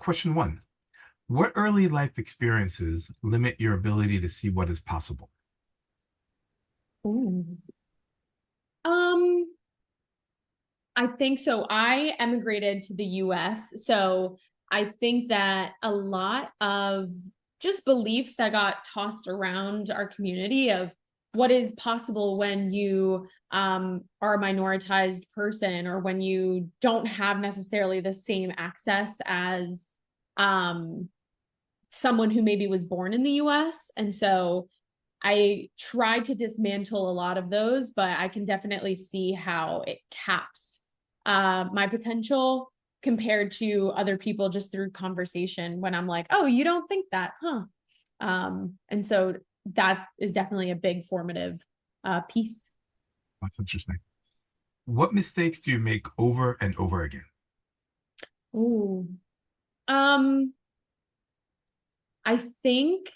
Question one. What early life experiences limit your ability to see what is possible? Ooh. Um, I think so. I emigrated to the US. So I think that a lot of just beliefs that got tossed around our community of what is possible when you are a minoritized person or when you don't have necessarily the same access as um, someone who maybe was born in the US. And so I tried to dismantle a lot of those, but I can definitely see how it caps my potential compared to other people just through conversation when I'm like, oh, you don't think that, huh? And so that is definitely a big formative piece. That's interesting. What mistakes do you make over and over again? Ooh. Um, I think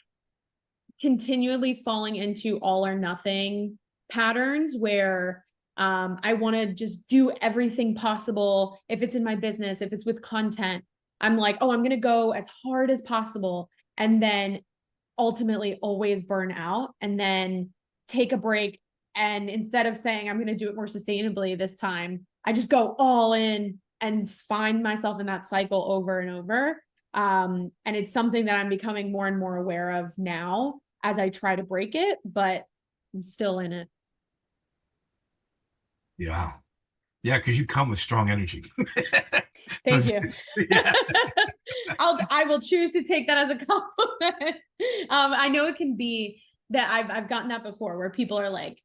continually falling into all or nothing patterns where I want to just do everything possible. If it's in my business, if it's with content, I'm like, oh, I'm going to go as hard as possible. And then ultimately always burn out and then take a break. And instead of saying, I'm going to do it more sustainably this time, I just go all in and find myself in that cycle over and over. And it's something that I'm becoming more and more aware of now as I try to break it, but I'm still in it. Yeah. Yeah, because you come with strong energy. Thank you. Yeah. I will choose to take that as a compliment. I know it can be that I've gotten that before where people are like,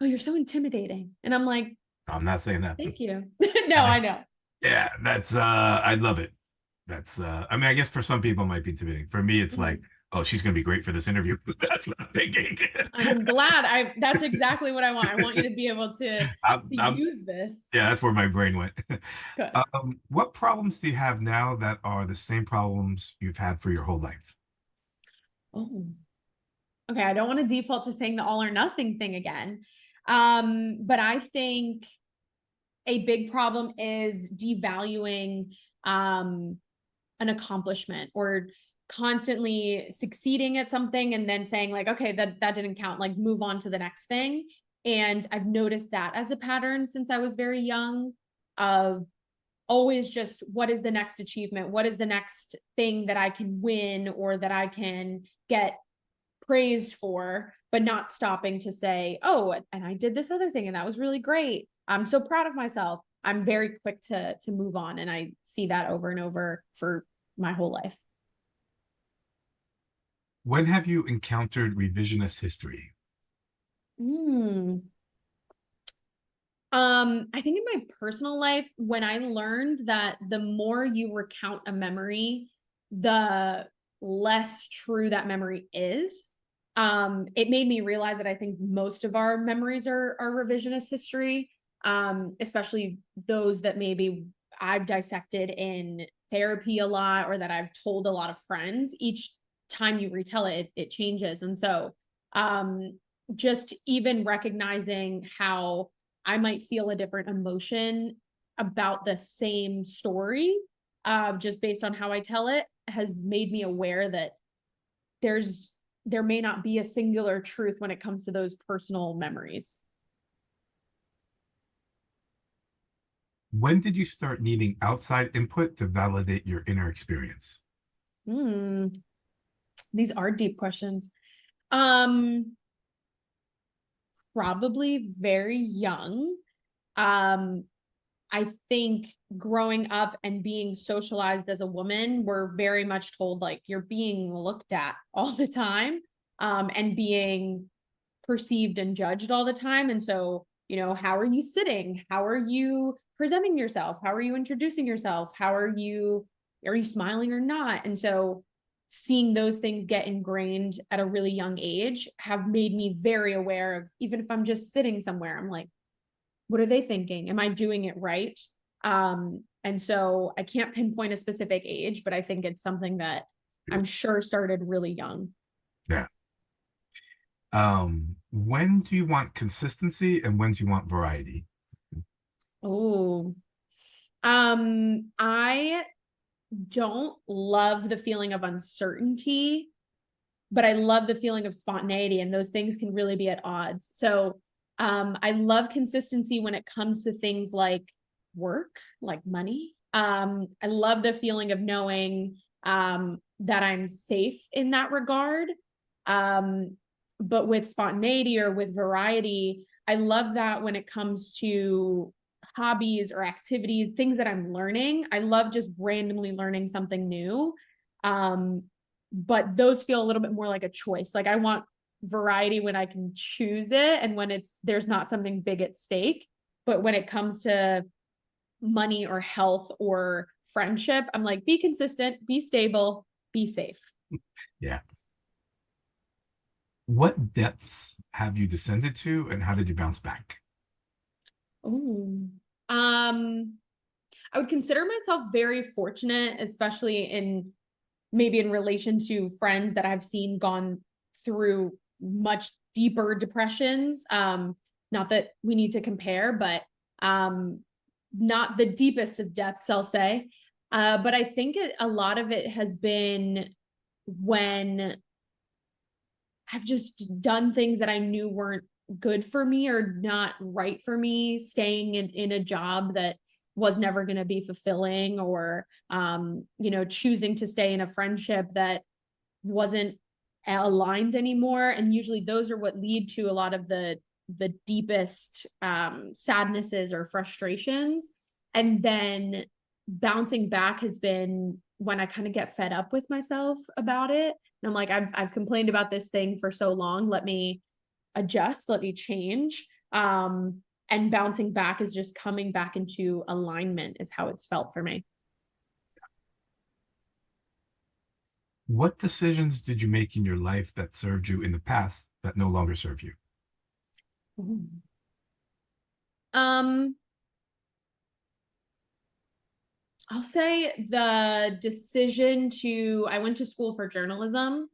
"Oh, you're so intimidating," and I'm like, I'm not saying that. "Thank you." No, I, I know. yeah, that's I love it. That's I mean, I guess for some people it might be intimidating. For me, it's like, Mhm. oh, she's gonna be great for this interview. That's what I'm thinking. I'm glad. I That's exactly what I want. I want you to be able to I'm use this. yeah, that's where my brain went. Good. What problems do you have now that are the same problems you've had for your whole life? Oh, okay. I don't want to default to saying the all or nothing thing again. But I think a big problem is devaluing um, an accomplishment or constantly succeeding at something and then saying like, okay, that didn't count, like move on to the next thing. And I've noticed that as a pattern since I was very young of always just what is the next achievement? What is the next thing that I can win or that I can get praised for, but not stopping to say, oh, and I did this other thing and that was really great. I'm so proud of myself. I'm very quick to move on. And I see that over and over for my whole life. When have you encountered revisionist history? Mm. I think in my personal life, when I learned that the more you recount a memory, the less true that memory is. It made me realize that I think most of our memories are revisionist history, especially those that maybe I've dissected in therapy a lot or that I've told a lot of friends. Each time you retell it, it changes. And so just even recognizing how I might feel a different emotion about the same story, just based on how I tell it, has made me aware that there's there may not be a singular truth when it comes to those personal memories. When did you start needing outside input to validate your inner experience? Hmm, these are deep questions. Um, Probably very young. Um, I think growing up and being socialized as a woman, we're very much told like you're being looked at all the time, and being perceived and judged all the time. And so, how are you sitting? How are you presenting yourself? How are you introducing yourself? Are you smiling or not? And so seeing those things get ingrained at a really young age have made me very aware of even if I'm just sitting somewhere, I'm like, what are they thinking? Am I doing it right? And so I can't pinpoint a specific age, but I think it's something that I'm sure started really young. Yeah. When do you want consistency and when do you want variety? Oh, I don't love the feeling of uncertainty, but I love the feeling of spontaneity, and those things can really be at odds. So I love consistency when it comes to things like work, like money. I love the feeling of knowing that I'm safe in that regard. Um, but with spontaneity or with variety, I love that when it comes to hobbies or activities, things that I'm learning. I love just randomly learning something new. Um, but those feel a little bit more like a choice. Like I want variety when I can choose it and when it's there's not something big at stake. But when it comes to money or health or friendship, I'm like, be consistent, be stable, be safe. Yeah. What depths have you descended to, and how did you bounce back? Ooh. Um, I would consider myself very fortunate, especially in maybe in relation to friends that I've seen gone through much deeper depressions. Not that we need to compare, but um, not the deepest of depths, I'll say. But I think a lot of it has been when I've just done things that I knew weren't good for me or not right for me, staying in a job that was never going to be fulfilling, or choosing to stay in a friendship that wasn't aligned anymore. And usually those are what lead to a lot of the deepest sadnesses or frustrations. And then bouncing back has been when I kind of get fed up with myself about it. And I'm like, I've complained about this thing for so long. Let me adjust, let me change. And bouncing back is just coming back into alignment, is how it's felt for me. What decisions did you make in your life that served you in the past that no longer serve you? Um, I'll say the decision to I went to school for journalism.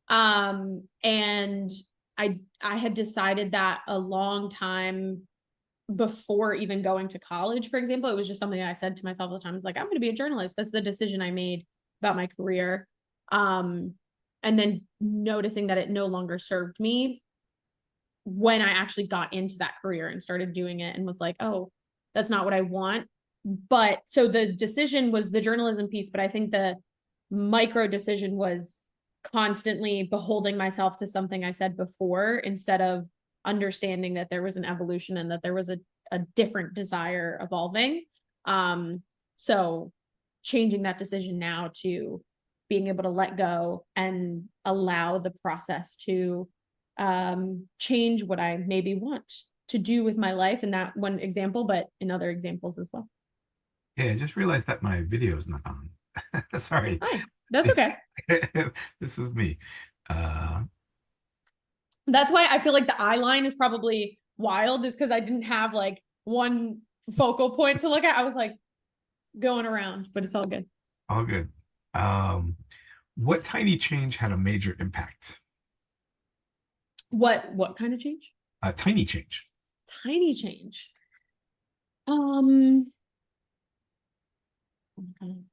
And I had decided that a long time before even going to college, for example. It was just something that I said to myself all the time. It's like, I'm gonna be a journalist. That's the decision I made about my career. Um, and then noticing that it no longer served me when I actually got into that career and started doing it and was like, oh, that's not what I want. But so the decision was the journalism piece, but I think the micro decision was constantly beholding myself to something I said before instead of understanding that there was an evolution and that there was a different desire evolving. So changing that decision now to being able to let go and allow the process to change what I maybe want to do with my life in that one example, but in other examples as well. Yeah, I just realized that my video is not on. Sorry. Oh, that's okay. This is me. Uh, That's why I feel like the eye line is probably wild, is because I didn't have like one focal point to look at. I was like going around, but it's all good. all good. Um, what tiny change had a major impact? What kind of change? A tiny change. Tiny change. Um, I'm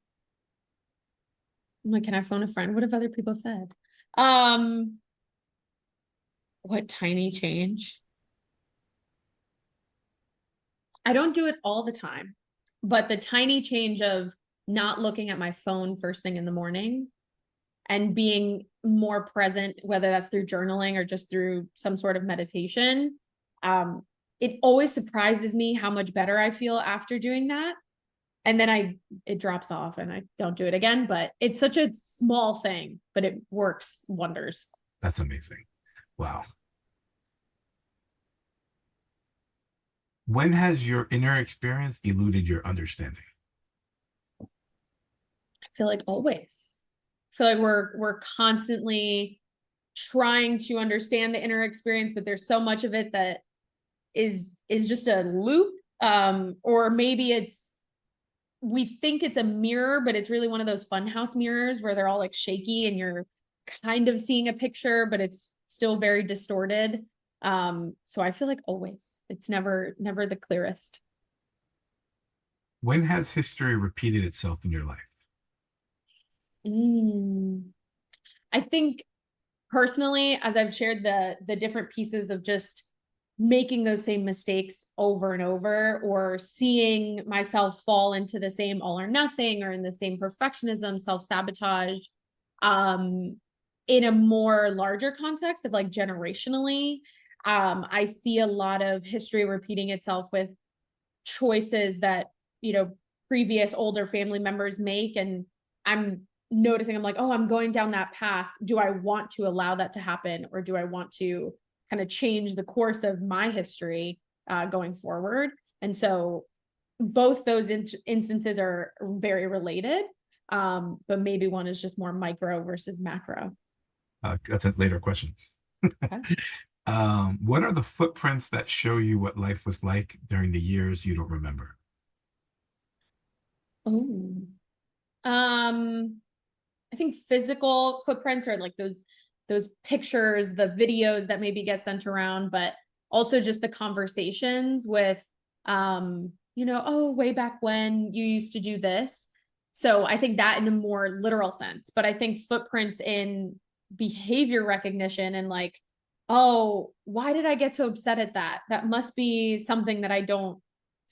like, can I phone a friend? What have other people said? Um, what tiny change? I don't do it all the time, but the tiny change of not looking at my phone first thing in the morning and being more present, whether that's through journaling or just through some sort of meditation. Um, it always surprises me how much better I feel after doing that. And then it drops off and I don't do it again. But it's such a small thing, but it works wonders. That's amazing. Wow. When has your inner experience eluded your understanding? I feel like always. I feel like we're constantly trying to understand the inner experience, but there's so much of it that is just a loop. Or maybe it's we think it's a mirror, but it's really one of those funhouse mirrors where they're all like shaky and you're kind of seeing a picture, but it's still very distorted. So I feel like always it's never the clearest. When has history repeated itself in your life? Mm. I think personally, as I've shared the different pieces of just making those same mistakes over and over, or seeing myself fall into the same all or nothing, or in the same perfectionism, self-sabotage, um, in a more larger context of like generationally, I see a lot of history repeating itself with choices that, you know, previous older family members make. And I'm noticing, I'm like, oh, I'm going down that path. Do I want to allow that to happen? Or do I want to kind of change the course of my history going forward? And so both those instances are very related. But maybe one is just more micro versus macro. That's a later question. Okay. What are the footprints that show you what life was like during the years you don't remember? Oh. Um, I think physical footprints are like those pictures, the videos that maybe get sent around, but also just the conversations with oh, way back when you used to do this. So I think that in a more literal sense, but I think footprints in behavior recognition and like, oh, why did I get so upset at that? That must be something that I don't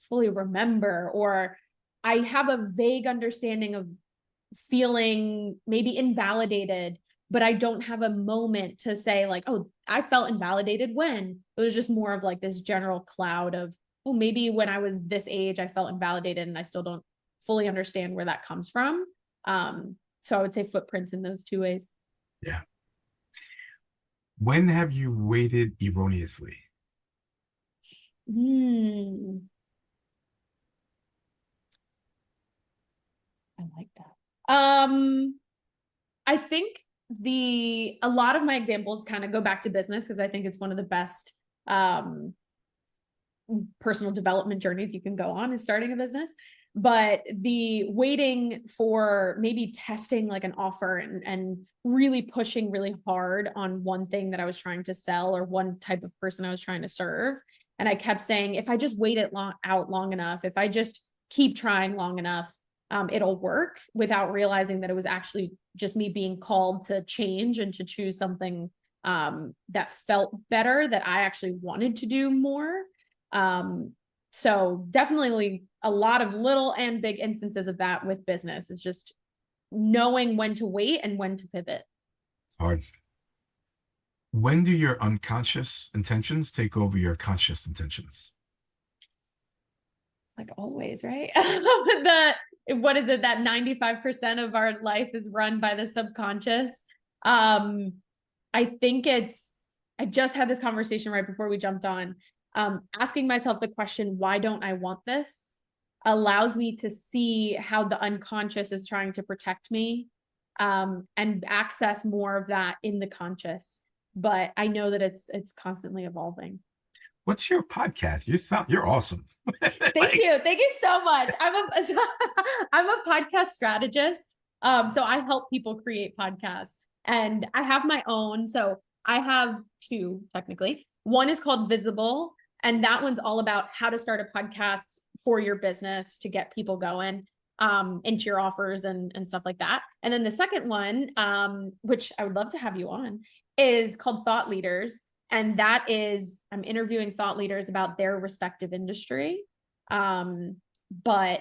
fully remember, or I have a vague understanding of feeling maybe invalidated, but I don't have a moment to say like, oh, I felt invalidated when. It was just more of like this general cloud of, oh, maybe when I was this age, I felt invalidated and I still don't fully understand where that comes from. So I would say footprints in those two ways. Yeah. When have you waited erroneously? Hmm, I like that. I think the a lot of my examples kind of go back to business because I think it's one of the best um personal development journeys you can go on is starting a business. But the waiting for maybe testing like an offer and really pushing really hard on one thing that I was trying to sell or one type of person I was trying to serve. And I kept saying, if I just wait it out long enough, if I just keep trying long enough, it'll work, without realizing that it was actually just me being called to change and to choose something that felt better, that I actually wanted to do more. um, so definitely a lot of little and big instances of that with business is just knowing when to wait and when to pivot. It's hard. When do your unconscious intentions take over your conscious intentions? Like always, right? The what is it, that 95% of our life is run by the subconscious. Um, I think I just had this conversation right before we jumped on. Asking myself the question, why don't I want this? Allows me to see how the unconscious is trying to protect me, and access more of that in the conscious. But I know that it's constantly evolving. What's your podcast? You're awesome. Thank Like, you. Thank you so much. I'm a podcast strategist. So I help people create podcasts, and I have my own. So I have two technically. One is called Visible, and that one's all about how to start a podcast for your business to get people going into your offers and stuff like that. And then the second one, which I would love to have you on, is called Thought Leaders. And that is, I'm interviewing thought leaders about their respective industry. But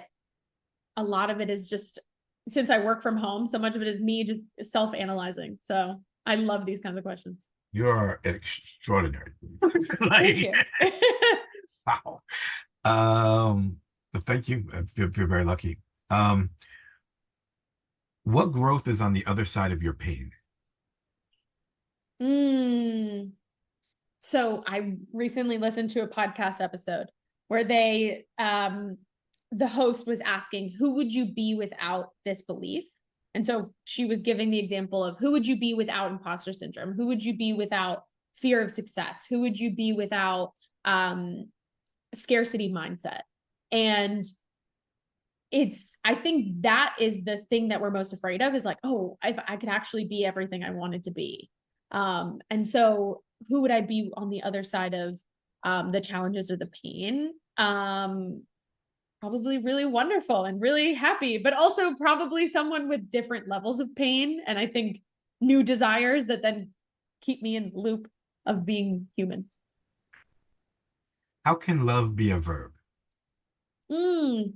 a lot of it is just, since I work from home, so much of it is me just self-analyzing. So I love these kinds of questions. you're extraordinary. Thank Like, you. wow. Um, but thank you. I feel very lucky. Um, what growth is on the other side of your pain? mm. So I recently listened to a podcast episode where the host was asking, who would you be without this belief? And so she was giving the example of, who would you be without imposter syndrome? Who would you be without fear of success? Who would you be without scarcity mindset? And I think that is the thing that we're most afraid of, is like, oh, if I could actually be everything I wanted to be. And so who would I be on the other side of the challenges or the pain? probably really wonderful and really happy, but also probably someone with different levels of pain. And I think new desires that then keep me in the loop of being human. How can love be a verb? Mm,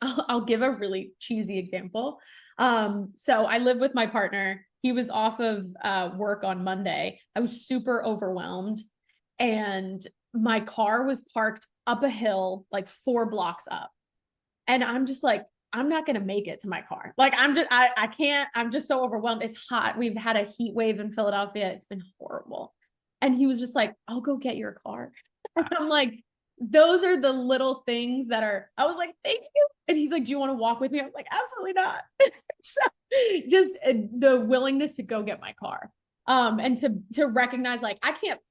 I'll give a really cheesy example. So I live with my partner. He was off of work on Monday. I was super overwhelmed, and my car was parked up a hill, like 4 blocks up. And I'm just like, I'm not gonna make it to my car. Like I can't, I'm just so overwhelmed. It's hot. We've had a heat wave in Philadelphia. It's been horrible. And he was just like, I'll go get your car. And I'm like, those are the little things that are, I was like, thank you. And he's like, do you want to walk with me? I was like, absolutely not. So just the willingness to go get my car. And to recognize like I can't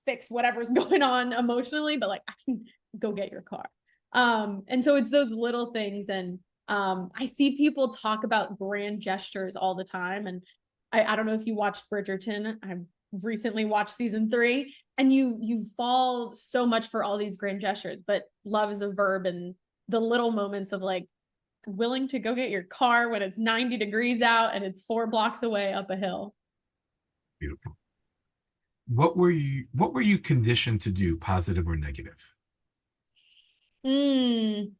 fix whatever's going on emotionally, but like I can go get your car. And so it's those little things. And I see people talk about grand gestures all the time. And I don't know if you watched Bridgerton. I've recently watched season 3, and you fall so much for all these grand gestures, but love is a verb, and the little moments of like willing to go get your car when it's 90 degrees out and it's 4 blocks away up a hill. Beautiful. What were you conditioned to do, positive or negative? Mm,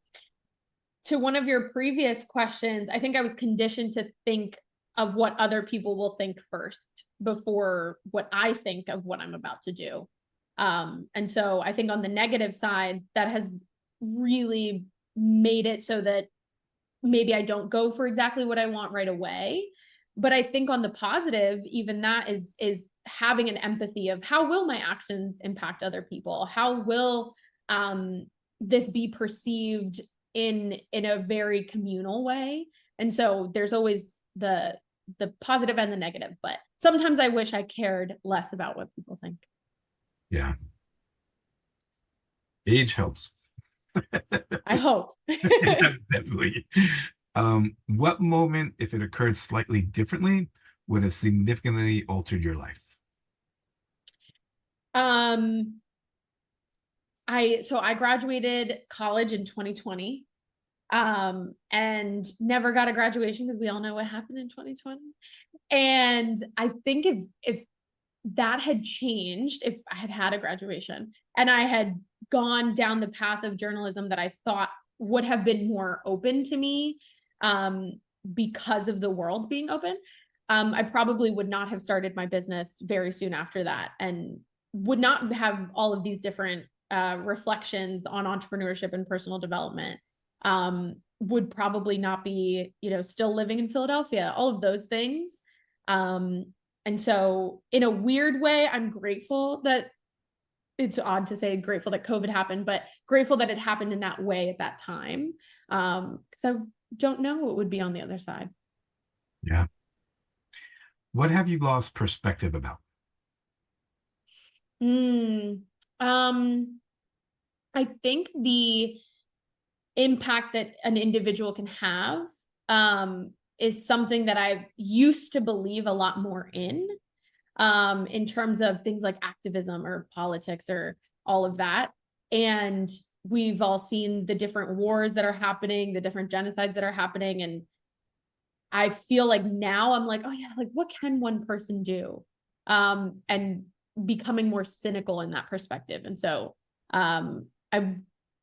to one of your previous questions, I think I was conditioned to think of what other people will think first before what I think of what I'm about to do. And so I think on the negative side, that has really made it so that maybe I don't go for exactly what I want right away. But I think on the positive, even that is having an empathy of how will my actions impact other people? How will this be perceived in a very communal way? And so there's always the positive and the negative, but sometimes I wish I cared less about what people think. Yeah, age helps. I hope. Definitely. What moment, if it occurred slightly differently, would have significantly altered your life? um I graduated college in 2020, and never got a graduation because we all know what happened in 2020. And I think if that had changed, if I had had a graduation and I had gone down the path of journalism that I thought would have been more open to me, um, because of the world being open, I probably would not have started my business very soon after that, and would not have all of these different reflections on entrepreneurship and personal development. Would probably not be, still living in Philadelphia, all of those things. Um, and so, in a weird way, I'm grateful that it's odd to say grateful that COVID happened, but grateful that it happened in that way at that time. Because I don't know what would be on the other side. Yeah. What have you lost perspective about? Mm, um, I think the impact that an individual can have is something that I used to believe a lot more in terms of things like activism or politics or all of that. And we've all seen the different wars that are happening, the different genocides that are happening. And I feel like now I'm like, oh yeah, like what can one person do? And becoming more cynical in that perspective. And so I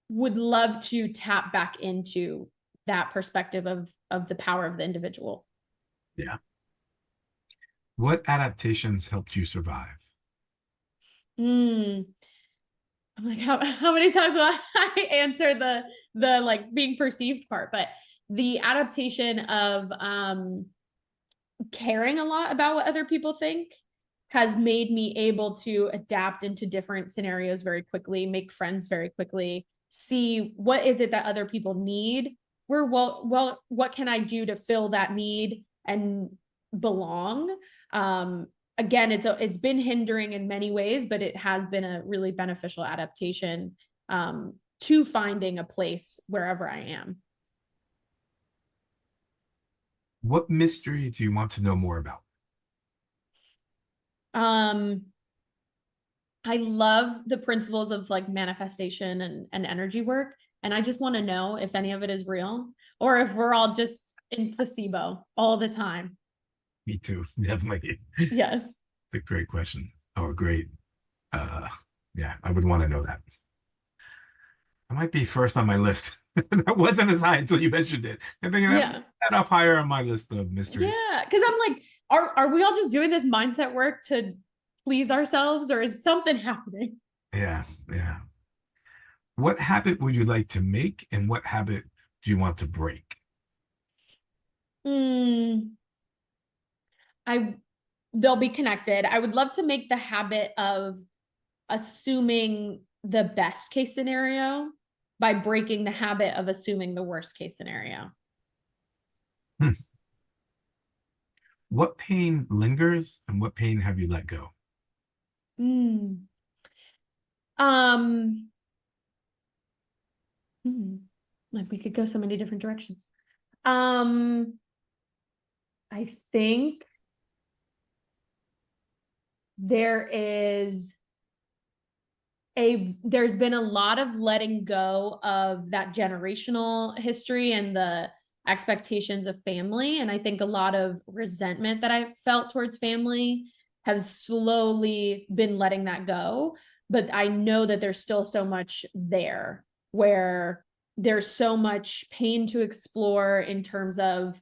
would love to tap back into that perspective of the power of the individual. Yeah. What adaptations helped you survive? Mm, I'm like, how many times will I answer the like being perceived part? But the adaptation of caring a lot about what other people think has made me able to adapt into different scenarios very quickly, make friends very quickly, see what is it that other people need. What can I do to fill that need and belong? Um, Again, it's been hindering in many ways, but it has been a really beneficial adaptation to finding a place wherever I am. What mystery do you want to know more about? Um, I love the principles of like manifestation and energy work. And I just want to know if any of it is real or if we're all just in placebo all the time. Me too. Definitely. Yes. It's a great question. Or great. Uh, yeah, I would want to know that. It might be first on my list. That wasn't as high until you mentioned it. I'm thinking that Yeah. that up higher on my list of mysteries. Yeah. Cause I'm like, are we all just doing this mindset work to please ourselves or is something happening? Yeah, yeah. What habit would you like to make, and what habit do you want to break? Mm, I they'll be connected. I would love to make the habit of assuming the best case scenario by breaking the habit of assuming the worst case scenario. Hmm. What pain lingers, and what pain have you let go? Mm. Um, hmm. Like we could go so many different directions. Um, I think there is there's been a lot of letting go of that generational history and the expectations of family. And I think a lot of resentment that I felt towards family have slowly been letting that go. But I know that there's still so much there where there's so much pain to explore in terms of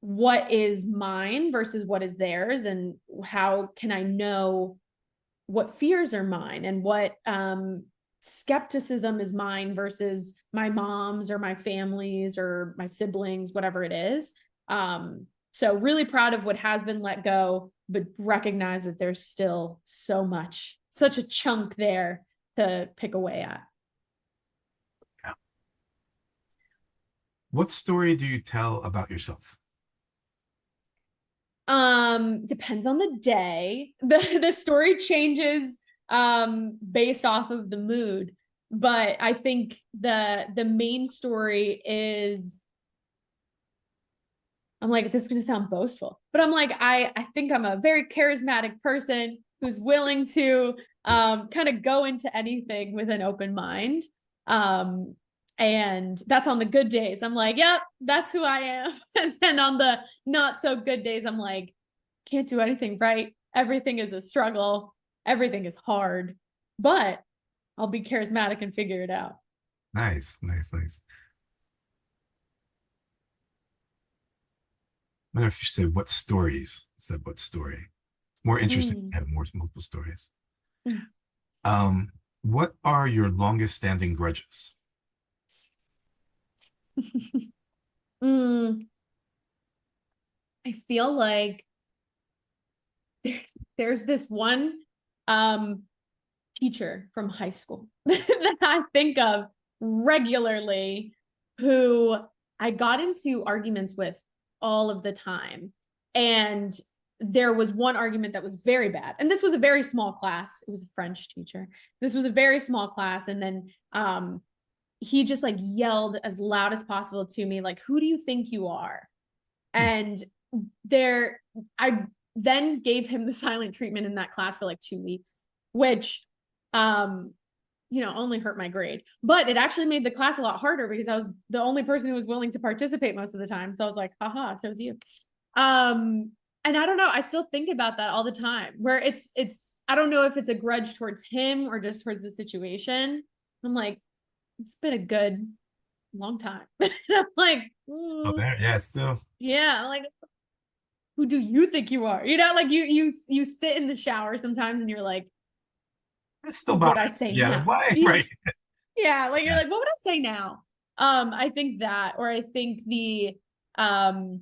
what is mine versus what is theirs and how can I know what fears are mine and what skepticism is mine versus my mom's or my family's or my siblings, whatever it is. So really proud of what has been let go, but recognize that there's still so much, such a chunk there to pick away at. Yeah. What story do you tell about yourself? Depends on the day. The story changes based off of the mood. But I think the main story is I'm like, this is gonna sound boastful, but I'm like, I think I'm a very charismatic person who's willing to kind of go into anything with an open mind. Um, and that's on the good days. I'm like, yep, that's who I am. And then on the not so good days, I'm like, can't do anything right. Everything is a struggle. Everything is hard, but I'll be charismatic and figure it out. Nice, nice, nice. I don't know if you said what stories instead of what story. It's more interesting to Mm. have more multiple stories. Mm. What are your longest standing grudges? Mm. I feel like there's this one um teacher from high school that I think of regularly who I got into arguments with all of the time. And there was one argument that was very bad. And this was a very small class. It was a French teacher. This was a very small class. And then he just like yelled as loud as possible to me, like, who do you think you are? Hmm. And there I then gave him the silent treatment in that class for like 2 weeks, which um only hurt my grade, but it actually made the class a lot harder because I was the only person who was willing to participate most of the time, so I was like, haha, shows you. um and I don't know, I still think about that all the time where it's I don't know if it's a grudge towards him or just towards the situation. I'm like, it's been a good long time. I'm like, Oh, there, yeah, still, yeah, like, who do you think you are? Like you sit in the shower sometimes and you're like, it's still what would bothering. I say Yeah, now? why? Right. Yeah, like you're Yeah. like, what would I say now? I think that, or I think the um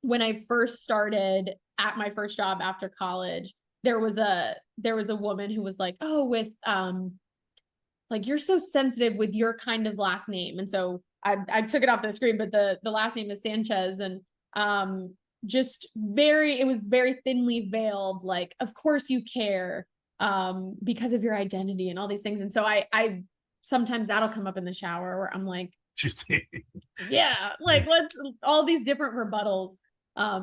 when I first started at my first job after college, there was a woman who was like, oh, with like you're so sensitive with your kind of last name. And so I took it off the screen, but the last name is Sanchez. And just very, it was very thinly veiled, like, of course you care because of your identity and all these things. And so I sometimes that'll come up in the shower where I'm like, Interesting. yeah, like let's all these different rebuttals.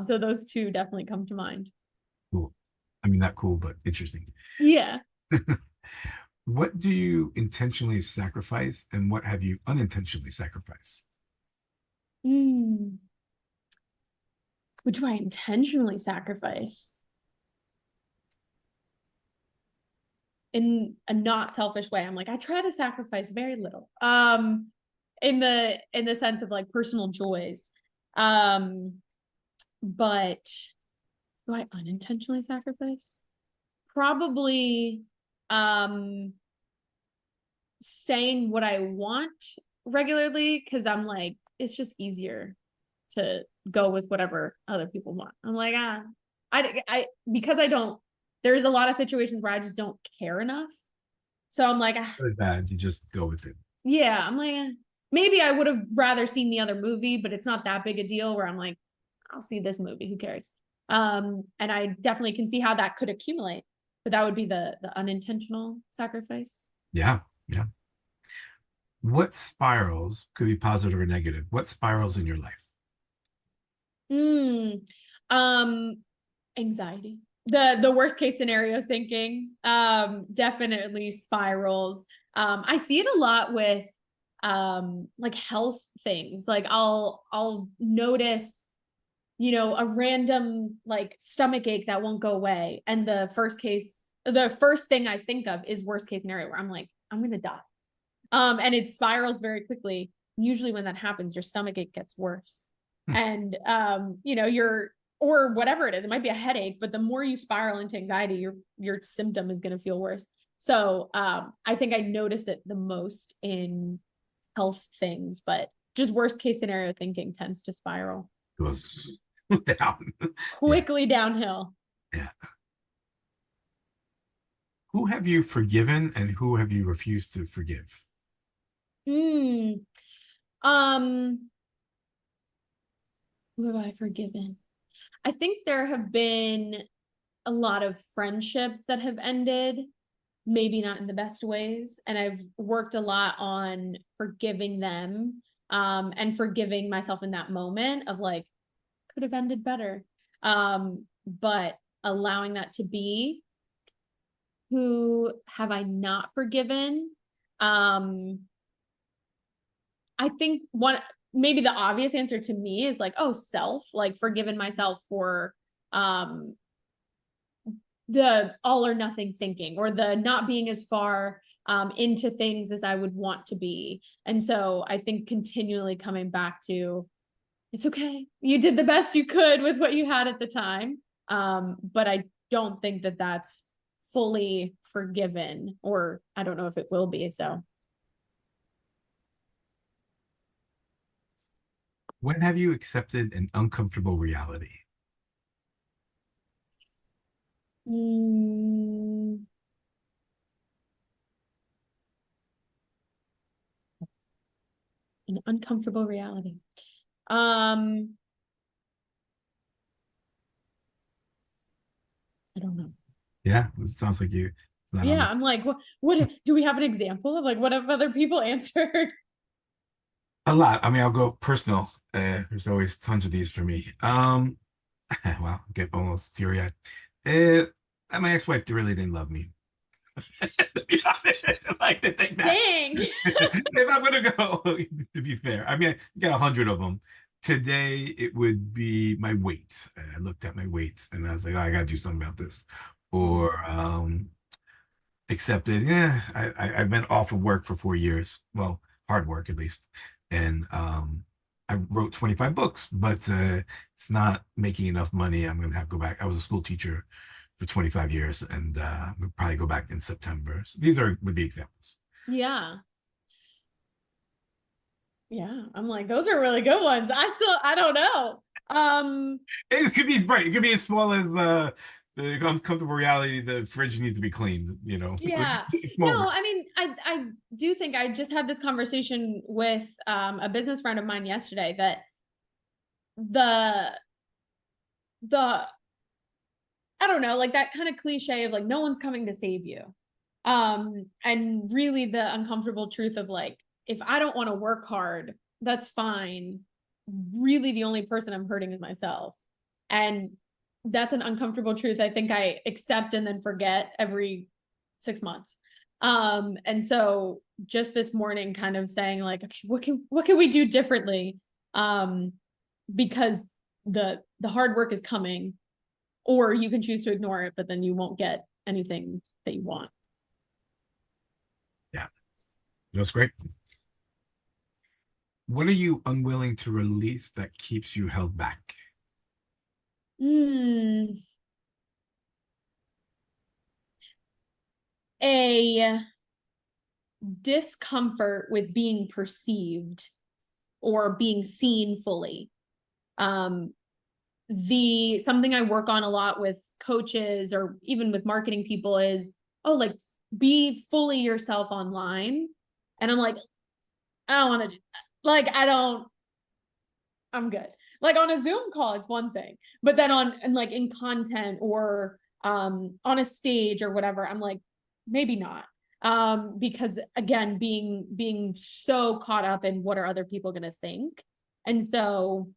So those two definitely come to mind. Cool. I mean, not cool, but interesting. Yeah. What do you intentionally sacrifice and what have you unintentionally sacrificed? Hmm. What do I intentionally sacrifice in a not selfish way? I'm like, I try to sacrifice very little. In the sense of like personal joys. Um, but do I unintentionally sacrifice? Probably um saying what I want regularly because I'm like, it's just easier to go with whatever other people want. I'm like, because I don't, there's a lot of situations where I just don't care enough. So I'm like, Really bad. You just go with it. yeah, I'm like, maybe I would have rather seen the other movie, but it's not that big a deal where I'm like, I'll see this movie. Who cares? And I definitely can see how that could accumulate, but that would be the unintentional sacrifice. Yeah. Yeah. What spirals could be positive or negative? What spirals in your life? Mm, um, anxiety. The worst case scenario thinking. Definitely spirals. I see it a lot with like health things. Like I'll notice, a random like stomach ache that won't go away. And the first thing I think of is worst case scenario where I'm like, I'm gonna die. And it spirals very quickly. Usually when that happens, your stomach ache gets worse. Hmm. And you're or whatever it is, it might be a headache, but the more you spiral into anxiety, your symptom is gonna feel worse. So I think I notice it the most in health things, but just worst case scenario thinking tends to spiral Goes down. Yeah. quickly downhill. Yeah. Who have you forgiven and who have you refused to forgive? Mm, um, who have I forgiven? I think there have been a lot of friendships that have ended, maybe not in the best ways. And I've worked a lot on forgiving them, and forgiving myself in that moment of like, could have ended better. But allowing that to be. Who have I not forgiven? Um, I think one, maybe the obvious answer to me is like, oh, self, like forgiven myself for um the all or nothing thinking or the not being as far into things as I would want to be. And so I think continually coming back to it's okay. You did the best you could with what you had at the time. But I don't think that that's fully forgiven, or I don't know if it will be. So, When have you accepted an uncomfortable reality? mm, an uncomfortable reality. Um, I don't know. Yeah, it sounds like you. It's not on Yeah, the I'm like, what do we have an example of like what have other people answered? a lot. I mean, I'll go personal. There's always tons of these for me. Well, get almost teary-eyed. My ex-wife really didn't love me. To be honest, I like to think that. Dang. If I'm gonna go, to be fair, I mean, I got 100 of them. Today, it would be my weight. I looked at my weight and I was like, oh, I gotta do something about this. Or accepted, yeah, I've been off of work for 4 years. Well, hard work at least. And I wrote 25 books, but it's not making enough money. I'm gonna have to go back. I was a school teacher for 25 years and we'll probably go back in September. So these would be examples. Yeah. Yeah. I'm like, those are really good ones. I don't know. It could be right. It could be as small as the uncomfortable reality the fridge needs to be cleaned, Yeah. No, small. I mean, I do think I just had this conversation with a business friend of mine yesterday that the the I don't know, like that kind of cliche of like no one's coming to save you. And really the uncomfortable truth of like if I don't want to work hard, that's fine. Really the only person I'm hurting is myself. And that's an uncomfortable truth I think I accept and then forget every 6 months. And so just this morning kind of saying like, okay, what can we do differently? Um, because the hard work is coming, or you can choose to ignore it, but then you won't get anything that you want. Yeah, that's great. What are you unwilling to release that keeps you held back? Hmm. A discomfort with being perceived or being seen fully. Um, the something I work on a lot with coaches or even with marketing people is, oh, like be fully yourself online. And I'm like, I don't want to do that. Like, I'm good. Like on a Zoom call, it's one thing, but then on and like in content or on a stage or whatever, I'm like, maybe not. Because again, being so caught up in what are other people gonna think. And so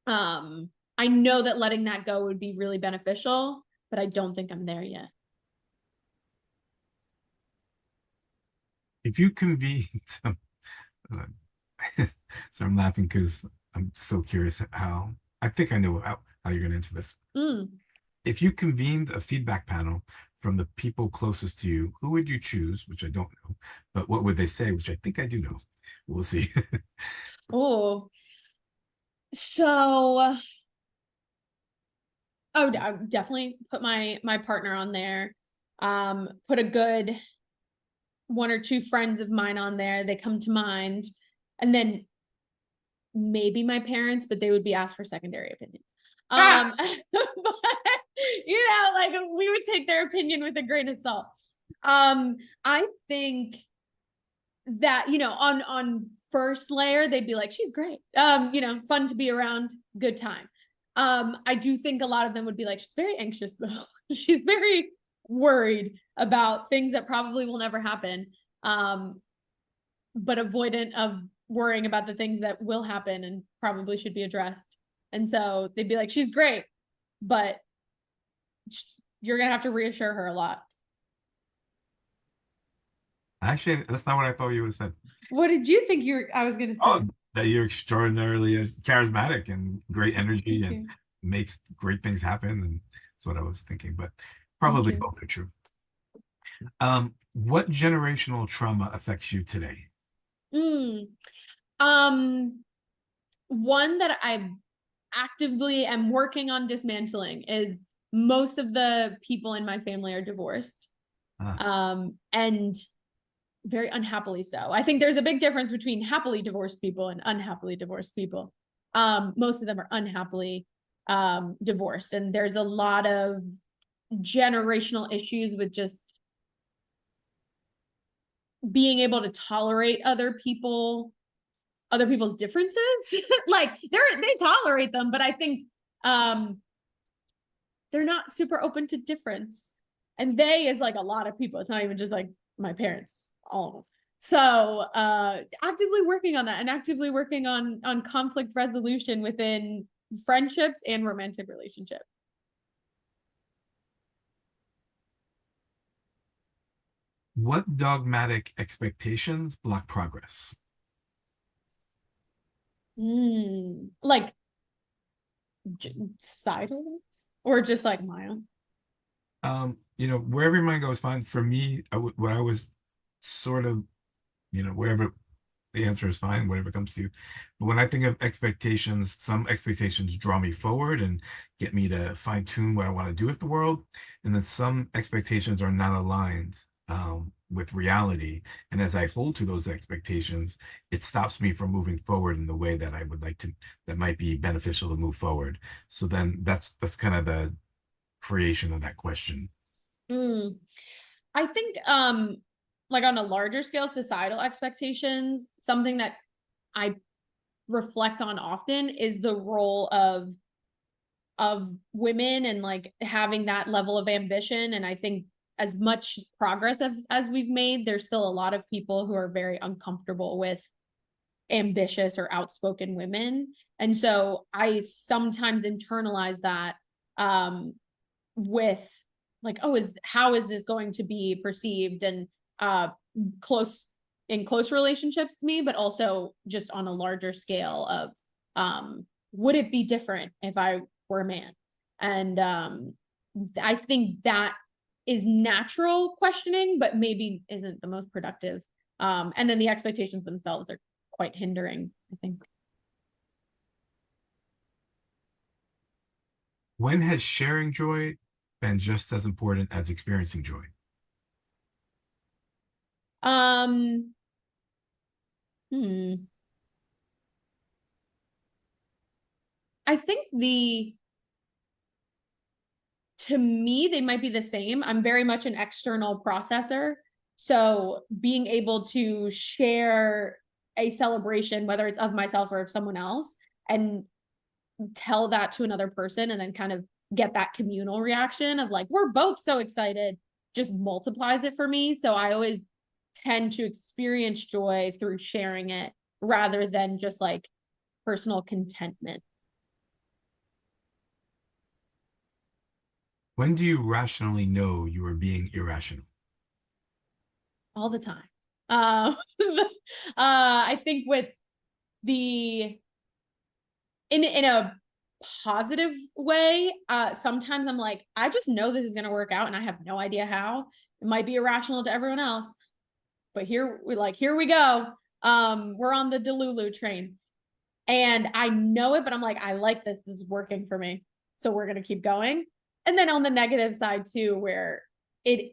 I know that letting that go would be really beneficial, but I don't think I'm there yet. If you convened, so I'm laughing because I'm so curious how, I think I know how you're going to answer this. Mm. If you convened a feedback panel from the people closest to you, who would you choose? Which I don't know, but what would they say? Which I think I do know. We'll see. Oh, so I would definitely put my partner on there. Put a good one or two friends of mine on there. They come to mind. And then maybe my parents, but they would be asked for secondary opinions. Ah! But like we would take their opinion with a grain of salt. I think that, on first layer, they'd be like, she's great. Fun to be around, good time. I do think a lot of them would be like, she's very anxious though. She's very worried about things that probably will never happen. Um, but avoidant of worrying about the things that will happen and probably should be addressed. And so they'd be like, she's great, but you're going to have to reassure her a lot. Actually, that's not what I thought you would have said. What did you think I was going to Oh, say? that you're extraordinarily charismatic and great energy Thank and you. makes great things happen. And that's what I was thinking, but Thank probably you. both are true. What generational trauma affects you today? Mm. Um, One that I actively am working on dismantling is most of the people in my family are divorced. Ah, And very unhappily so. I think there's a big difference between happily divorced people and unhappily divorced people. Most of them are unhappily divorced, and there's a lot of generational issues with just being able to tolerate other people's differences. Like they tolerate them, but I think um, they're not super open to difference. And they is like a lot of people. It's not even just like my parents, all of them. So actively working on that and actively working on conflict resolution within friendships and romantic relationships. what dogmatic expectations block progress? Like societal or just like my own. Wherever your mind goes, fine. For me, what I was sort of, wherever the answer is fine, whatever comes to you. But when I think of expectations, some expectations draw me forward and get me to fine tune what I want to do with the world. And then some expectations are not aligned with reality. And as I hold to those expectations, it stops me from moving forward in the way that I would like to, that might be beneficial to move forward. So then that's kind of the creation of that question. Mm. I think like on a larger scale, societal expectations, something that I reflect on often is the role of women and like having that level of ambition. And I think as much progress as we've made, there's still a lot of people who are very uncomfortable with ambitious or outspoken women. And so I sometimes internalize that with like, oh, is how is this going to be perceived? And uh close in close relationships to me, but also just on a larger scale of would it be different if I were a man? And I think that is natural questioning, but maybe isn't the most productive. And then the expectations themselves are quite hindering, I think. When has sharing joy been just as important as experiencing joy? Um, hmm. I think the to me, they might be the same. I'm very much an external processor. So being able to share a celebration, whether it's of myself or of someone else, and tell that to another person and then kind of get that communal reaction of like, we're both so excited, just multiplies it for me. So I always tend to experience joy through sharing it rather than just like personal contentment When do you rationally know you are being irrational? all the time. I think with the in a positive way, sometimes I'm like, I just know this is going to work out and I have no idea how. It might be irrational to everyone else, but here we go. We're on the Delulu train and I know it, but I'm like, I like this. This is working for me. So we're going to keep going. And then on the negative side too, where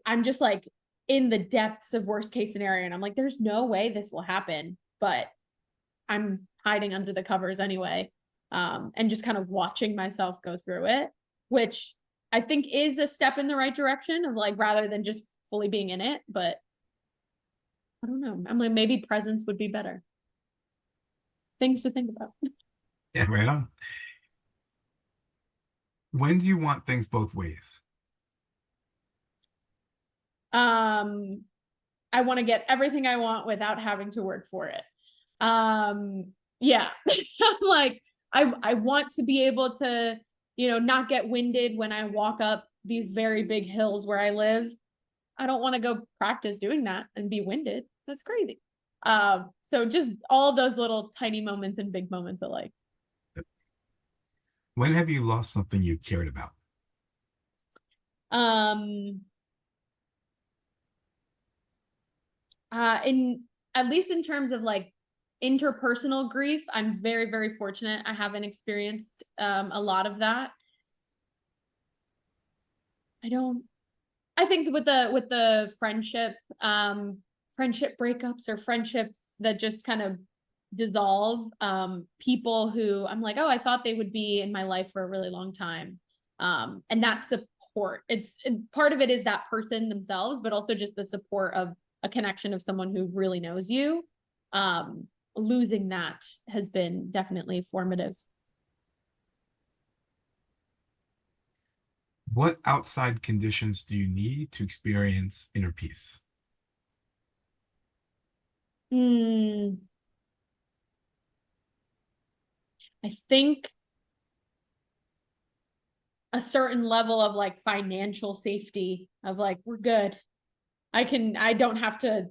I'm just like in the depths of worst case scenario. And I'm like, there's no way this will happen, but I'm hiding under the covers anyway. And just kind of watching myself go through it, which I think is a step in the right direction of like, rather than just fully being in it, but I don't know. I'm like, maybe presence would be better. Things to think about. Yeah, right on. When do you want things both ways? Um, I want to get everything I want without having to work for it. Yeah. I'm like, I want to be able to, not get winded when I walk up these very big hills where I live. I don't want to go practice doing that and be winded. That's crazy. So just all those little tiny moments and big moments alike. When have you lost something you cared about? Um, in at least in terms of like interpersonal grief, I'm very, very fortunate. I haven't experienced a lot of that. I don't I think with the friendship breakups or friendships that just kind of dissolve, people who I'm like, oh, I thought they would be in my life for a really long time. And that support, part of it is that person themselves, but also just the support of a connection of someone who really knows you. Um, Losing that has been definitely formative. What outside conditions do you need to experience inner peace? Hmm. I think a certain level of like financial safety of like we're good. I don't have to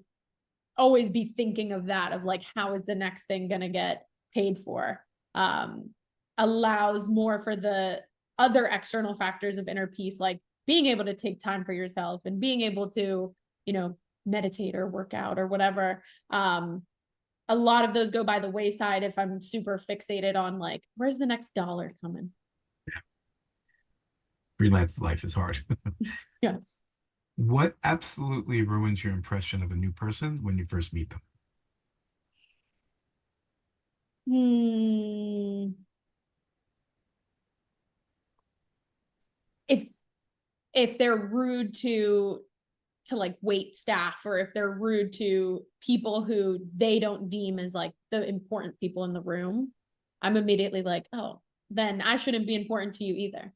always be thinking of that of like how is the next thing going to get paid for. um Allows more for the other external factors of inner peace, like being able to take time for yourself and being able to, meditate or work out or whatever. A lot of those go by the wayside if I'm super fixated on like where's the next dollar coming. Freelance life is hard. Yes. What absolutely ruins your impression of a new person when you first meet them? Hmm. If they're rude to like wait staff, or if they're rude to people who they don't deem as like the important people in the room, I'm immediately like, oh, then I shouldn't be important to you either.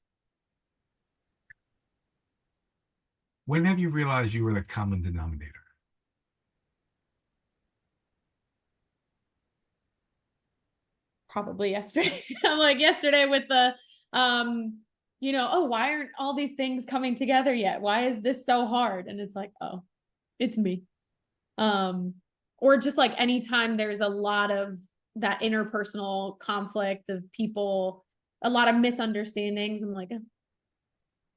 When have you realized you were the common denominator? Probably yesterday. I'm like yesterday with the oh, why aren't all these things coming together yet? Why is this so hard? And it's like, oh, it's me. Um, or just like anytime there's a lot of that interpersonal conflict of people, a lot of misunderstandings, I'm like,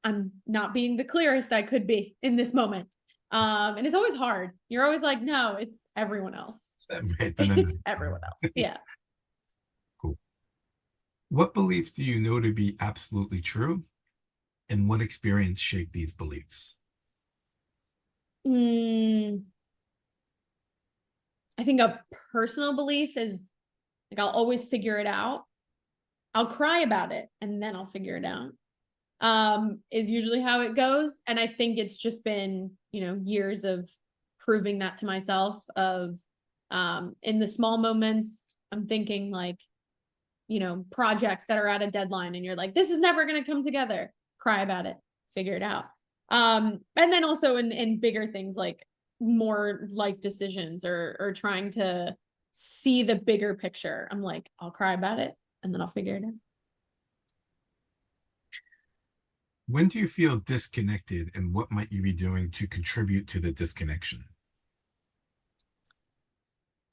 I'm not being the clearest I could be in this moment. And it's always hard. You're always like, no, it's everyone else. Right. It's everyone else. Yeah. Cool. What beliefs do you know to be absolutely true, and what experience shaped these beliefs? Mm, I think a personal belief is like I'll always figure it out. I'll cry about it and then I'll figure it out. Is usually how it goes. And I think it's just been, years of proving that to myself of in the small moments, I'm thinking like, projects that are at a deadline and you're like, this is never gonna come together. Cry about it, figure it out. And then also in bigger things like more life decisions or trying to see the bigger picture. I'm like, I'll cry about it and then I'll figure it out. When do you feel disconnected, and what might you be doing to contribute to the disconnection?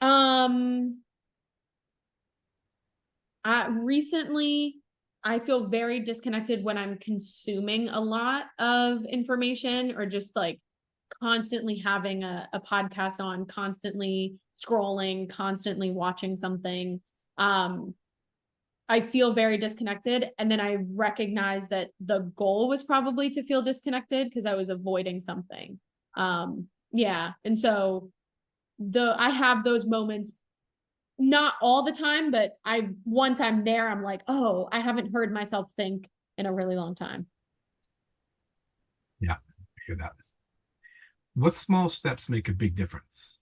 Um, recently, I feel very disconnected when I'm consuming a lot of information or just like constantly having a podcast on, constantly scrolling, constantly watching something. Um, I feel very disconnected. And then I recognize that the goal was probably to feel disconnected because I was avoiding something. Yeah. And so I have those moments not all the time, but once I'm there, I'm like, oh, I haven't heard myself think in a really long time. Yeah, I hear that. What small steps make a big difference?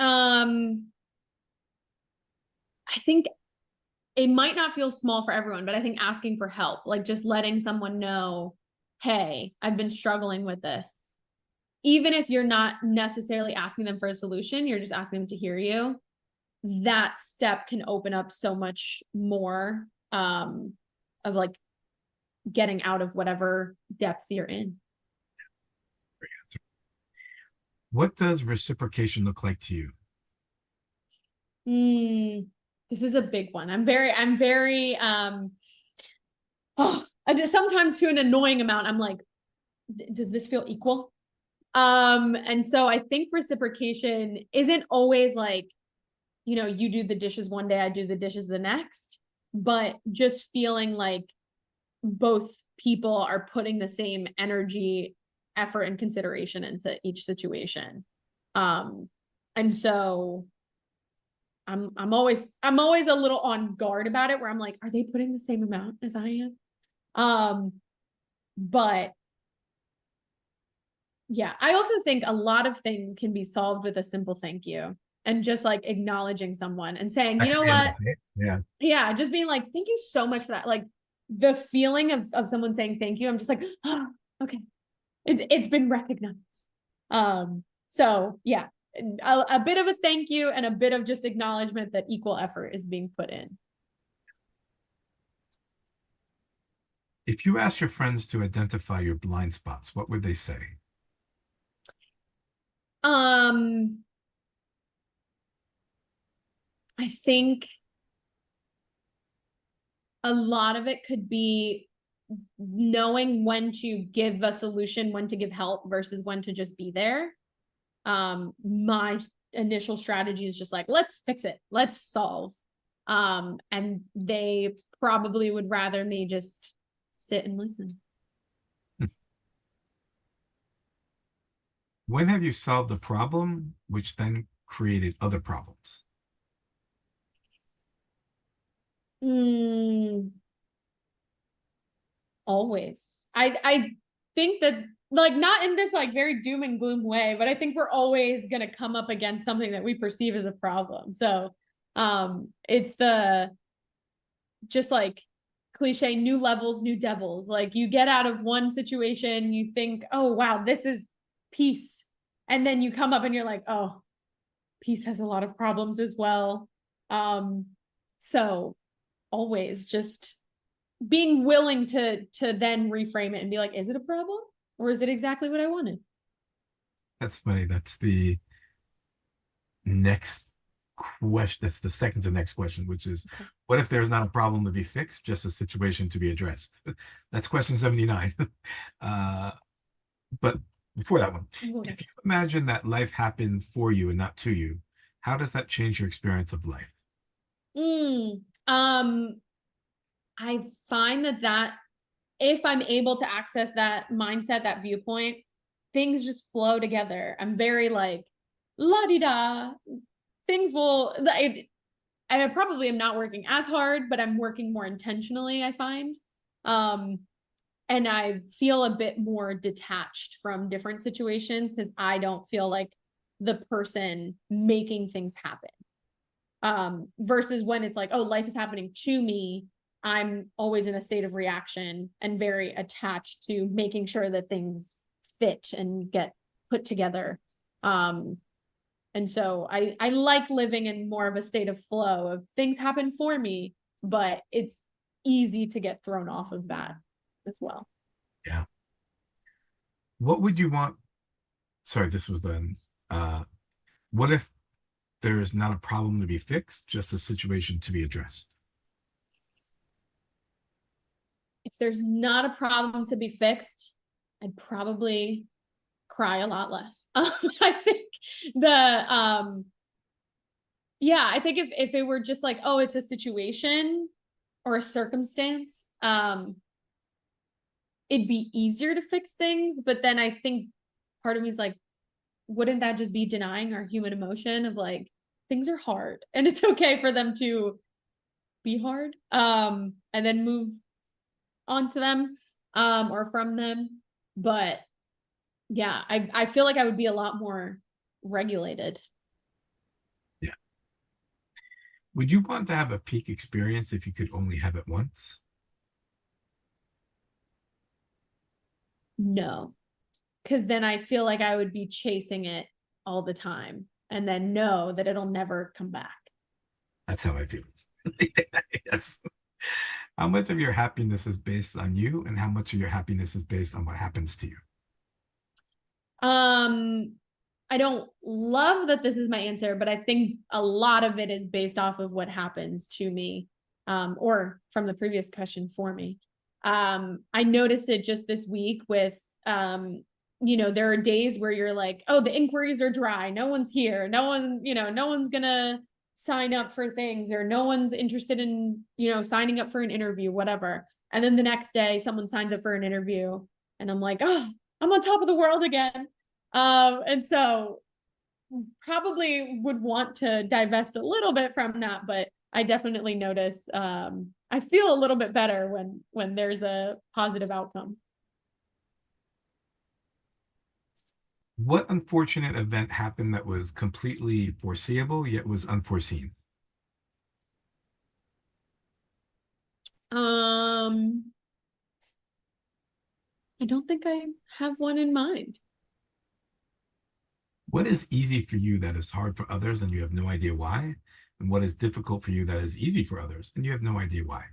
Um, I think it might not feel small for everyone, but I think asking for help, like just letting someone know, hey, I've been struggling with this. Even if you're not necessarily asking them for a solution, you're just asking them to hear you. That step can open up so much more of like getting out of whatever depth you're in. What does reciprocation look like to you? This is a big one. I'm very, oh, I just sometimes to an annoying amount, I'm like, does this feel equal? And so I think reciprocation isn't always like, you do the dishes one day, I do the dishes the next, but just feeling like both people are putting the same energy, effort, and consideration into each situation. Um, and so I'm always a little on guard about it where I'm like, are they putting the same amount as I am? Um, but yeah, I also think a lot of things can be solved with a simple thank you and just like acknowledging someone and saying, you know what? Yeah. Yeah, just being like, thank you so much for that. Like the feeling of someone saying thank you, I'm just like, oh, okay, it's been recognized. So yeah, a bit of a thank you and a bit of just acknowledgement that equal effort is being put in. If you ask your friends to identify your blind spots, what would they say? Um, I think a lot of it could be knowing when to give a solution, when to give help versus when to just be there. My initial strategy is just like, let's fix it, let's solve. And they probably would rather me just sit and listen. When have you solved a problem which then created other problems? Mm, always. I think that like not in this like very doom and gloom way, but I think we're always gonna come up against something that we perceive as a problem. So it's the just like cliche new levels, new devils. Like you get out of one situation, you think, oh wow, this is peace. And then you come up and you're like, oh, peace has a lot of problems as well. Um, so always just being willing to then reframe it and be like, is it a problem or is it exactly what I wanted? That's funny. That's the next question. That's the second to next question, which is, Okay. what if there's not a problem to be fixed, just a situation to be addressed? That's question 79. Uh, but before that one, Okay. if you imagine that life happened for you and not to you, how does that change your experience of life? Mm, um, I find that if I'm able to access that mindset, that viewpoint, things just flow together. I'm very like la di da. Things will. I probably am not working as hard, but I'm working more intentionally. I find, um, and I feel a bit more detached from different situations because I don't feel like the person making things happen. Versus when it's like, oh, life is happening to me, I'm always in a state of reaction and very attached to making sure that things fit and get put together. um and so I like living in more of a state of flow of things happen for me, but it's easy to get thrown off of that as well. Yeah. What would you want? Sorry, this was then. What if there's not a problem to be fixed, just a situation to be addressed? If there's not a problem to be fixed, I'd probably cry a lot less. I think the yeah, I think if it were just like, oh, it's a situation or a circumstance, it'd be easier to fix things. But then I think part of me is like, wouldn't that just be denying our human emotion of like things are hard and it's okay for them to be hard, and then move on to them, or from them. But yeah, I feel like I would be a lot more regulated. Yeah. Would you want to have a peak experience if you could only have it once? No, because then I feel like I would be chasing it all the time and then know that it'll never come back. That's how I feel. Yes. How much of your happiness is based on you, and how much of your happiness is based on what happens to you? Um, I don't love that this is my answer, but I think a lot of it is based off of what happens to me, or from the previous question for me. I noticed it just this week with, there are days where you're like, oh, the inquiries are dry. No one's here. No one, no one's gonna sign up for things, or no one's interested in, signing up for an interview, whatever. And then the next day, someone signs up for an interview, and I'm like, oh, I'm on top of the world again. And so probably would want to divest a little bit from that, but I definitely notice, I feel a little bit better when there's a positive outcome. What unfortunate event happened that was completely foreseeable yet was unforeseen? Um, I don't think I have one in mind. What is easy for you that is hard for others and you have no idea why? And what is difficult for you that is easy for others and you have no idea why?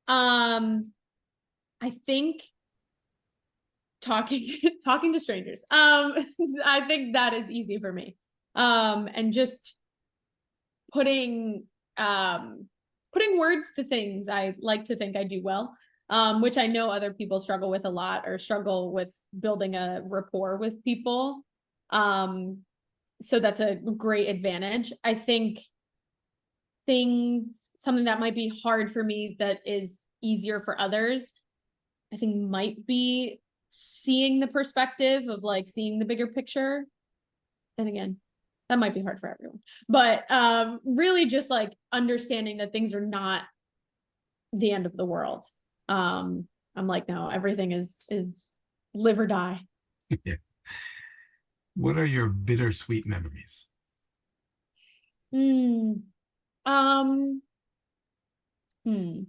Um, I think talking to strangers. I think that is easy for me. And just putting um putting words to things I like to think I do well, which I know other people struggle with a lot, or struggle with building a rapport with people. Um, so that's a great advantage. I think something that might be hard for me that is easier for others, I think might be seeing the perspective of like seeing the bigger picture. Then again, that might be hard for everyone. But really just like understanding that things are not the end of the world. I'm like, no, everything is live or die. Yeah. What are your bittersweet memories? Hmm. Um, hmm.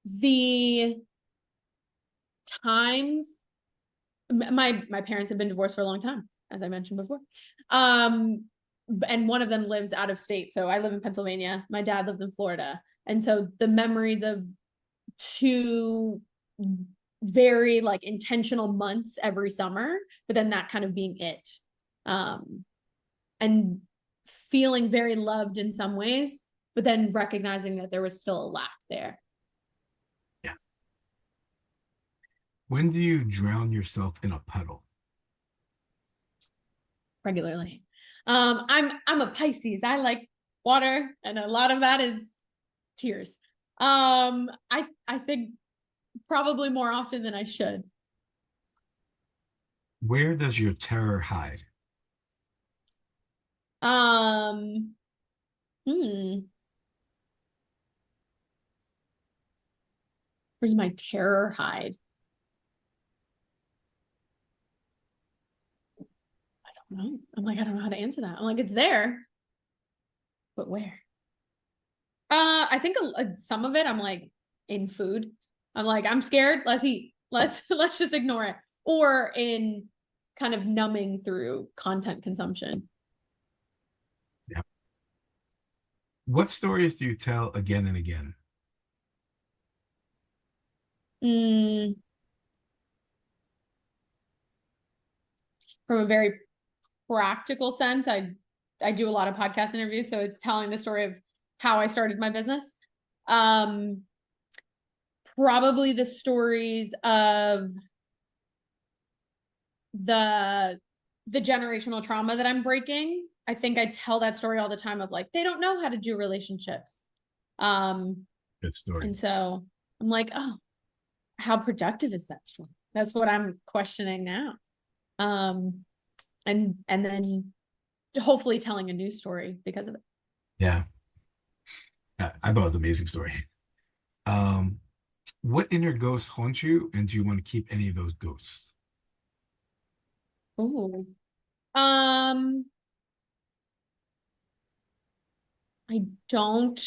The times my parents have been divorced for a long time, as I mentioned before. Um, and one of them lives out of state. So I live in Pennsylvania. My dad lives in Florida. And so the memories of two very like intentional months every summer, but then that kind of being it. And feeling very loved in some ways, but then recognizing that there was still a lack there. Yeah. When do you drown yourself in a puddle? Regularly. I'm a Pisces. I like water, and a lot of that is tears. I think probably more often than I should. Where does your terror hide? Um, hmm, where's my terror hide? I don't know. I'm like, I don't know how to answer that. I'm like, it's there, but where? I think some of it I'm like in food. I'm like, I'm scared. Let's eat. Let's just ignore it. Or in kind of numbing through content consumption. Yeah. What stories do you tell again and again? Mm, from a very practical sense, I do a lot of podcast interviews, so it's telling the story of how I started my business. Um, probably the stories of the the generational trauma that I'm breaking. I think I tell that story all the time of like they don't know how to do relationships. Um Good story. and so I'm like, oh, how productive is that story? That's what I'm questioning now. Um and then hopefully telling a new story because of it. Yeah. I thought it was an amazing story. Um, what inner ghost haunts you, and do you want to keep any of those ghosts? Ooh. Um I don't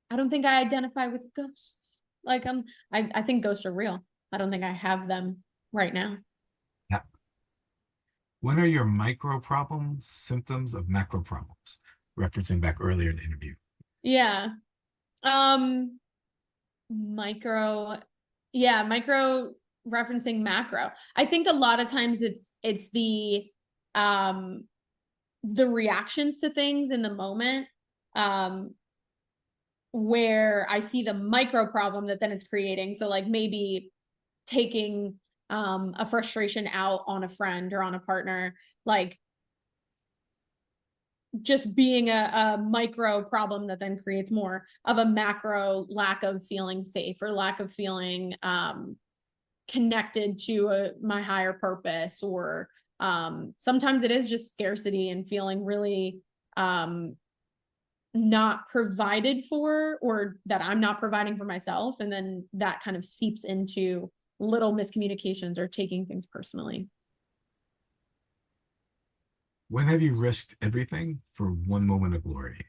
I don't think I identify with ghosts. Like I think ghosts are real. I don't think I have them right now. Yeah. When are your micro problems symptoms of macro problems? Referencing back earlier in the interview. Yeah. Um micro yeah, micro referencing macro. I think a lot of times it's um the reactions to things in the moment um where I see the micro problem that then it's creating. So like maybe taking a frustration out on a friend or on a partner, like just being a micro problem that then creates more of a macro lack of feeling safe or lack of feeling connected to my higher purpose. Or sometimes it is just scarcity and feeling really not provided for, or that I'm not providing for myself. And then that kind of seeps into little miscommunications or taking things personally. When have you risked everything for one moment of glory?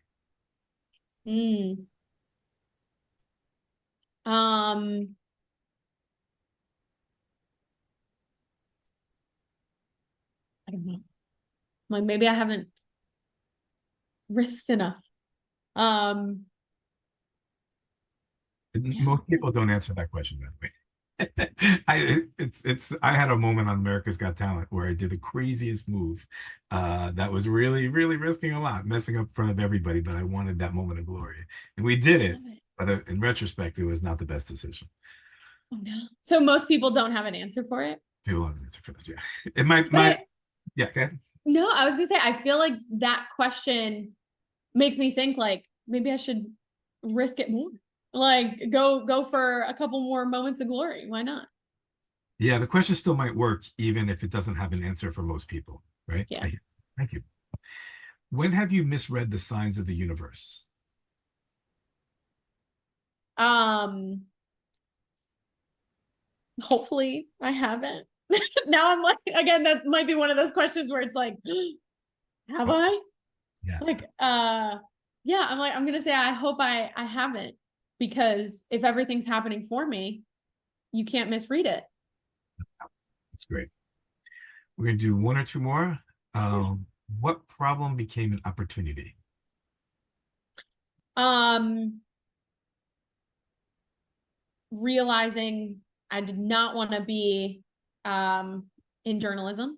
Mm. Um, I don't know. Like maybe I haven't risked enough. Um, yeah. Most people don't answer that question that way. I had a moment on America's Got Talent where I did the craziest move. That was really, really risking a lot, messing up in front of everybody, but I wanted that moment of glory. And we did I it, love it. but in retrospect, it was not the best decision. Oh no. So most people don't have an answer for it. People don't answer for this. Yeah. It might, But yeah, go ahead. no, I was gonna say I feel like that question makes me think like maybe I should risk it more. Like go for a couple more moments of glory. Why not? Yeah, the question still might work even if it doesn't have an answer for most people, right? Yeah. Thank you. When have you misread the signs of the universe? Um, hopefully I haven't. Now I'm like again, that might be one of those questions where it's like, have Oh, I? yeah. Like, yeah, I'm like, I'm gonna say I hope I haven't, because if everything's happening for me, you can't misread it. That's great. We're going to do one or two more. Sure. What problem became an opportunity? Um, realizing I did not want to be in journalism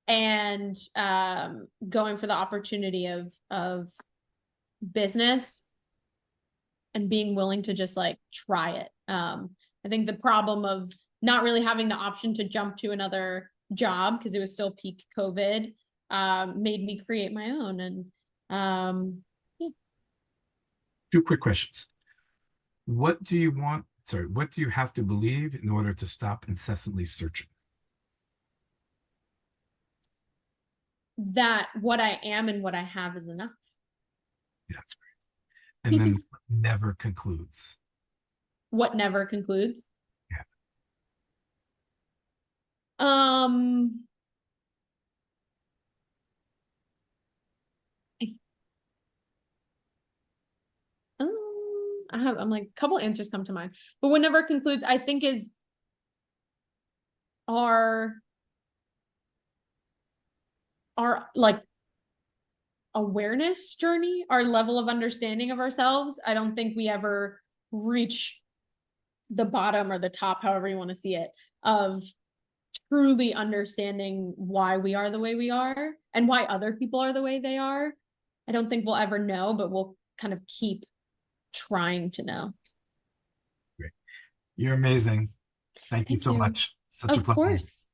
and going for the opportunity of business and being willing to just like try it. I think the problem of not really having the option to jump to another job because it was still peak COVID made me create my own. And yeah. Two quick questions. What do you want? Sorry, what do you have to believe in order to stop incessantly searching? That what I am and what I have is enough. Yeah, that's great. And then never concludes. What never concludes. Yeah. Um, I'm like a couple answers come to mind, but what never concludes, I think, is our like awareness journey, our level of understanding of ourselves. I don't think we ever reach the bottom or the top, however you want to see it, of truly understanding why we are the way we are and why other people are the way they are. I don't think we'll ever know, but we'll kind of keep trying to know. Great. You're amazing. Thank you Thank so you. much. Such a Of pleasure. course.